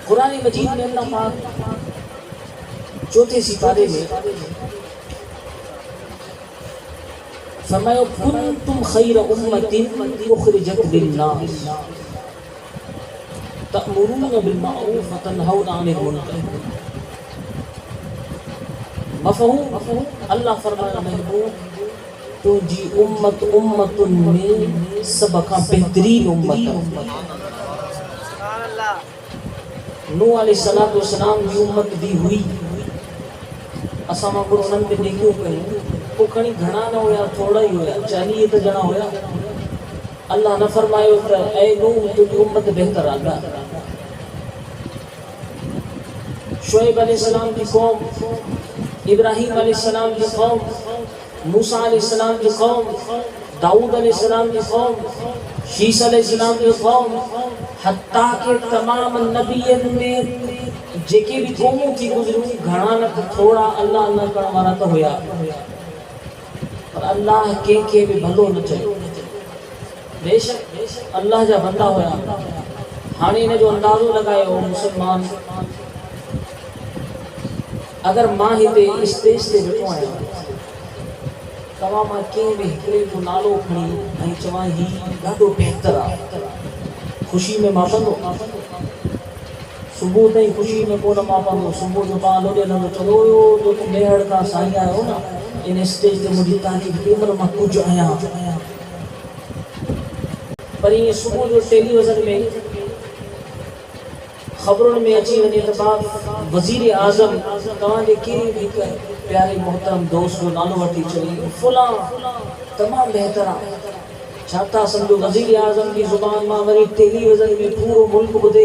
قرآن مجید میں اللہ پاک چوتھے سپارے میں فرمایا کنتم خیر امت اخرجت للناس تأمرون بالمعروف وتنہون عن المنکر. مفہوم اللہ فرمایا محبوب تو جی امت میں سب کا بہترین امت ہے. نوح علیہ السلام کی امت دی ہوئی اساں کو انہن تے نیکیوں کہیں وہ کھنی گھنا نہ ہویا تھوڑا ہی ہویا چاہیے تو جنا ہویا. اللہ نہ فرمائے اے نوح تجھی امت بہتر آگا. شعیب علیہ السلام کی قوم، ابراہیم علیہ السلام کی قوم، موسیٰ علیہ السلام کی قوم، داؤد علیہ السلام کی قوم، شیس علیہ السلام کی قوم، حتیٰ کہ تمام نبیین میں جیکے بھی قوموں کی گزروں گھنا نہ تھوڑا اللہ اللہ کا ہمارا تو ہویا اور اللہ کے بھی بھلو نہ چاہیے. بے شک اللہ جا بندہ ہویا ہانی نے جو اندازو لگائے ہو مسلمان اگر ماں ہی تے اسٹیج تے بیٹھو آیا تمام کے بھی ہکڑے جو نالو کھڑی نہیں چوائیں ہی ڈاڈو بہتر آ خوشی میں ماپن ہو صبح تھی خوشی میں کو نہ ماپن ہو صبح جو پاں لوڑے نہ چلو جو تم میہڑ کا سائیں آئے ہو نا ان اسٹیج تے مجھے تعریف قیمر میں کچھ آیا پر یہ صبح جو ٹیلی ویژن میں خبروں میں اچھی ونی اتباق وزیر اعظم کہاں دے کے پیارے محترم دوست کو نالو وٹی چلی فلاں تمام بہتران چھاتا سمجھو وزیر اعظم کی زبان ماں وری ٹیلی ویژن میں پورو ملک بدے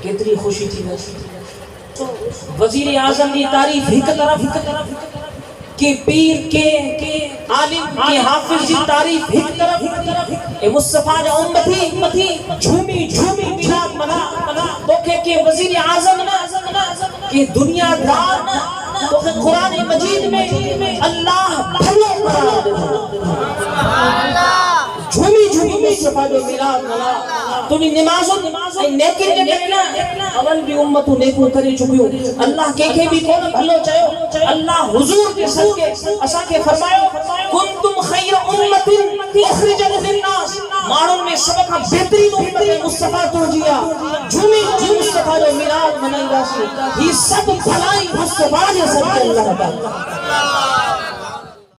کتری خوشی تھی ویسی. وزیر اعظم کی تعریف ایک طرف کہ پیر کے عالم کے حافظ کی تعریف ایک طرف اے مصطفیٰ جا امتی جھومی بلاد منا تو کہ وزیر اعظم کہ دنیا دار تو کہ قرآن مجید میں اللہ بھلو قرار دیتا جھومی مصطفیٰ جو بلاد منا تو نہیں نمازوں نیکن کے کرنا اول بھی امتوں نیکو کرے چکیوں اللہ کے بھی کون بھلو چاہو اللہ حضور کے صدقے اسا کے فرماؤ کنتم خیر امت اخرجت للناس مارن میں سب کا بہترین امت مصطفیٰ تو جیا جھومی مصطفیٰ جو میلاد منائی راسی یہ سب بھلائی مصطفیٰ کے صدقے اللہ تعالی